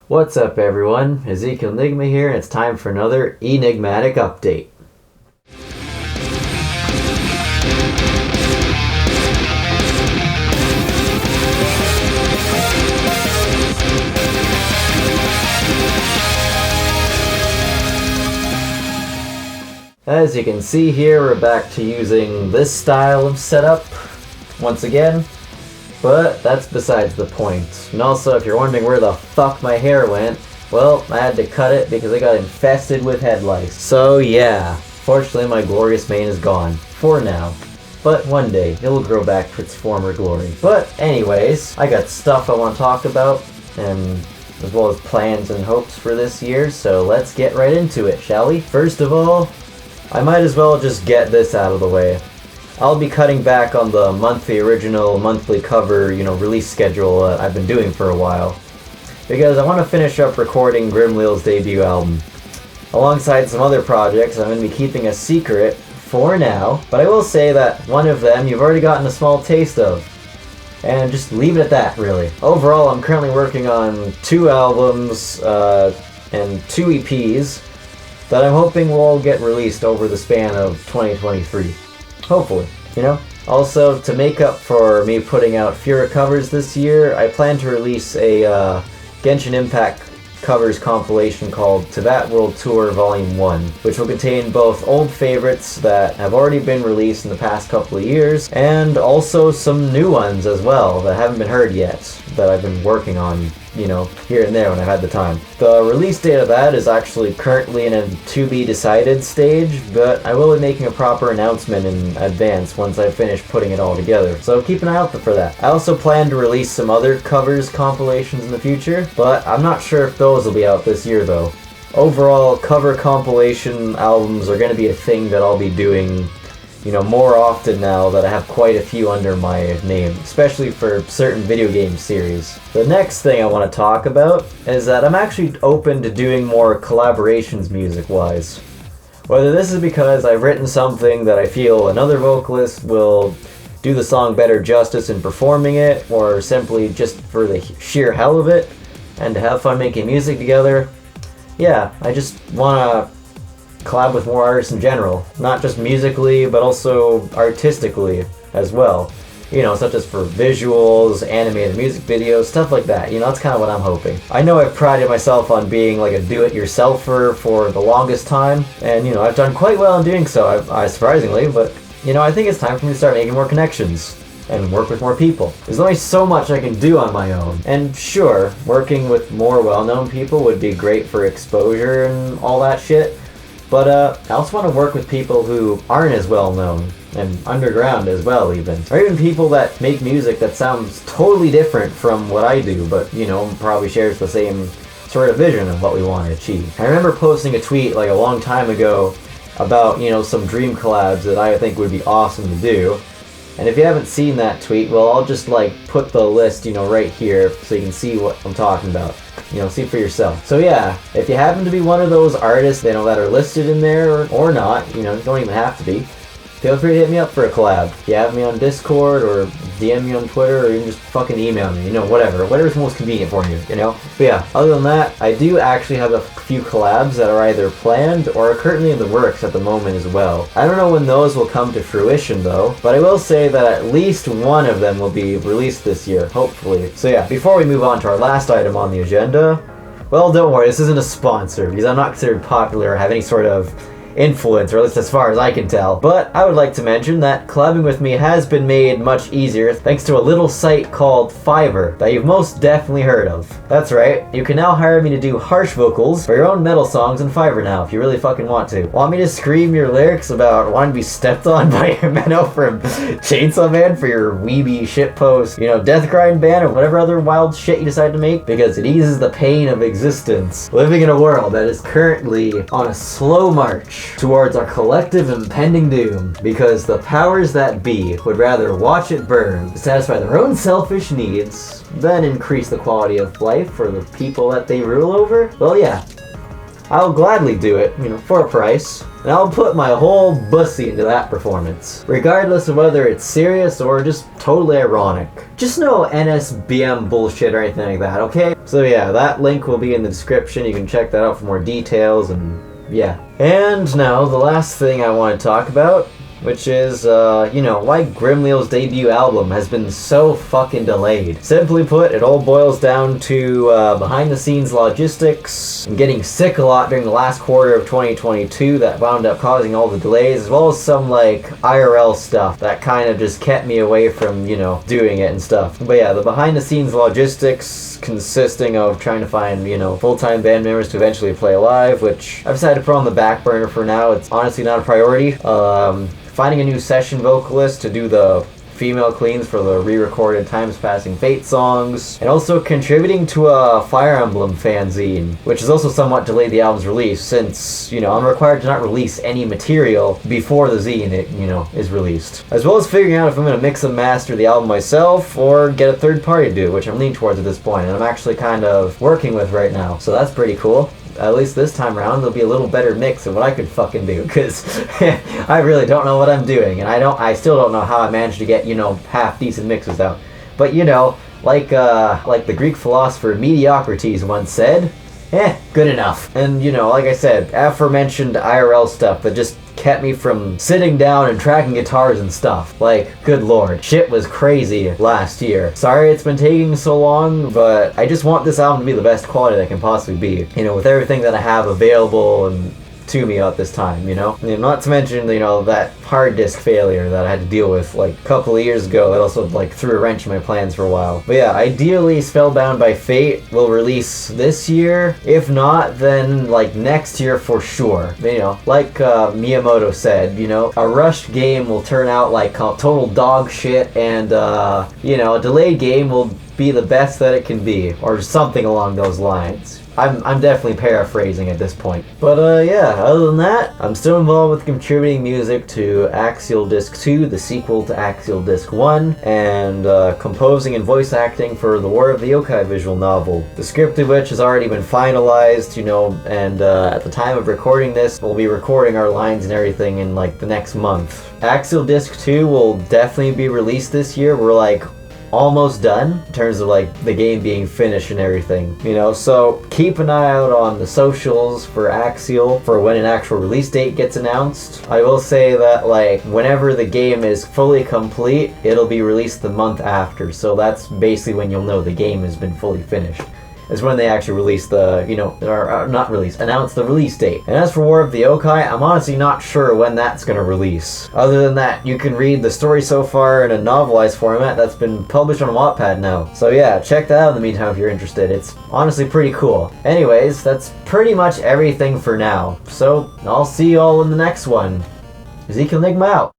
What's up everyone, Ezekiel Nigma here, and it's time for another Nigmatic update. As you can see here, we're back to using this style of setup once again. But that's besides the point. And also, if you're wondering where the fuck my hair went, well, I had to cut it because it got infested with head lice. So yeah, fortunately my glorious mane is gone. For now. But one day, it'll grow back to its former glory. But anyways, I got stuff I want to talk about, and as well as plans and hopes for this year, so let's get right into it, shall we? First of all, I might as well just get this out of the way. I'll be cutting back on the original monthly cover, release schedule I've been doing for a while. Because I want to finish up recording Grimleal's debut album. Alongside some other projects I'm going to be keeping a secret for now, but I will say that one of them you've already gotten a small taste of. And just leave it at that, really. Overall, I'm currently working on 2 albums and 2 EPs that I'm hoping will all get released over the span of 2023. Hopefully, Also, to make up for me putting out fewer covers this year, I plan to release a Genshin Impact covers compilation called To That World Tour Volume 1, which will contain both old favorites that have already been released in the past couple of years, and also some new ones as well that haven't been heard yet, that I've been working on, here and there when I've had the time. The release date of that is actually currently in a to-be-decided stage, but I will be making a proper announcement in advance once I finish putting it all together, so keep an eye out for that. I also plan to release some other covers compilations in the future, but I'm not sure if those will be out this year though. Overall, cover compilation albums are going to be a thing that I'll be doing more often now that I have quite a few under my name, especially for certain video game series. The next thing I want to talk about is that I'm actually open to doing more collaborations music-wise. Whether this is because I've written something that I feel another vocalist will do the song better justice in performing it, or simply just for the sheer hell of it, and to have fun making music together, yeah, I just want to collab with more artists in general, not just musically, but also artistically as well. Such as for visuals, animated music videos, stuff like that. That's kind of what I'm hoping. I know I've prided myself on being like a do-it-yourselfer for the longest time, and I've done quite well in doing so, I surprisingly, but I think it's time for me to start making more connections and work with more people. There's only so much I can do on my own. And sure, working with more well-known people would be great for exposure and all that shit, but I also want to work with people who aren't as well known, and underground as well even. Or even people that make music that sounds totally different from what I do, but probably shares the same sort of vision of what we want to achieve. I remember posting a tweet like a long time ago about, some dream collabs that I think would be awesome to do. And if you haven't seen that tweet, well, I'll just put the list, right here so you can see what I'm talking about. See for yourself. So yeah, if you happen to be one of those artists, that are listed in there or not, you don't even have to be, feel free to hit me up for a collab. If you have me on Discord or DM me on Twitter, or even just fucking email me, whatever's most convenient for you, But yeah, other than that, I do actually have a few collabs that are either planned or are currently in the works at the moment as well. I don't know when those will come to fruition though, but I will say that at least one of them will be released this year, hopefully. So yeah, before we move on to our last item on the agenda, well, don't worry, this isn't a sponsor, because I'm not considered popular or have any sort of influence, or at least as far as I can tell. But I would like to mention that collabing with me has been made much easier thanks to a little site called Fiverr that you've most definitely heard of. That's right, you can now hire me to do harsh vocals for your own metal songs on Fiverr now if you really fucking want to. Want me to scream your lyrics about wanting to be stepped on by your Menno from Chainsaw Man for your weeby shitpost, death grind band, or whatever other wild shit you decide to make? Because it eases the pain of existence, living in a world that is currently on a slow march towards our collective impending doom, because the powers that be would rather watch it burn to satisfy their own selfish needs than increase the quality of life for the people that they rule over. Well, yeah, I'll gladly do it, you know, for a price. And I'll put my whole bussy into that performance, regardless of whether it's serious or just totally ironic. Just no NSBM bullshit or anything like that, okay? So yeah, that link will be in the description. You can check that out for more details, and yeah. And now, the last thing I want to talk about, which is, you know, why Grimleal's debut album has been so fucking delayed. Simply put, it all boils down to behind-the-scenes logistics, and getting sick a lot during the last quarter of 2022 that wound up causing all the delays, as well as some, like, IRL stuff that kind of just kept me away from, you know, doing it and stuff. But yeah, the behind-the-scenes logistics consisting of trying to find, you know, full-time band members to eventually play live, which I've decided to put on the back burner for now. It's honestly not a priority. Finding a new session vocalist to do the female cleans for the re-recorded Times Passing Fate songs, and also contributing to a Fire Emblem fanzine, which has also somewhat delayed the album's release since, you know, I'm required to not release any material before the zine, you know, is released. As well as figuring out if I'm going to mix and master the album myself or get a third party to do it, which I'm leaning towards at this point, and I'm actually kind of working with right now, so that's pretty cool. At least this time around, there'll be a little better mix of what I could fucking do, because I really don't know what I'm doing, and I still don't know how I managed to get, you know, half-decent mixes out. But, you know, like the Greek philosopher Mediocrities once said, good enough. And, you know, like I said, aforementioned IRL stuff that just kept me from sitting down and tracking guitars and stuff. Like, good lord, shit was crazy last year. Sorry it's been taking so long, but I just want this album to be the best quality that can possibly be. You know, with everything that I have available and to me at this time, you know? And not to mention, you know, that hard disk failure that I had to deal with like a couple of years ago that also like threw a wrench in my plans for a while. But yeah, ideally Spellbound by Fate will release this year. If not, then like next year for sure. You know, like Miyamoto said, you know, a rushed game will turn out like total dog shit, and you know, a delayed game will be the best that it can be, or something along those lines. I'm definitely paraphrasing at this point. But yeah, other than that, I'm still involved with contributing music to Axial Disc 2, the sequel to Axial Disc 1, and composing and voice acting for the War of the Yokai visual novel, the script of which has already been finalized, you know, and at the time of recording this, we'll be recording our lines and everything in like the next month. Axial Disc 2 will definitely be released this year. We're like almost done in terms of like the game being finished and everything, you know, so keep an eye out on the socials for Axial for when an actual release date gets announced. I will say that like whenever the game is fully complete, it'll be released the month after, so that's basically when you'll know the game has been fully finished. Is when they actually release the, you know, or not release, announce the release date. And as for War of the Yokai, I'm honestly not sure when that's gonna release. Other than that, you can read the story so far in a novelized format that's been published on Wattpad now. So yeah, check that out in the meantime if you're interested. It's honestly pretty cool. Anyways, that's pretty much everything for now. So I'll see you all in the next one. Ezekiel Nigma out.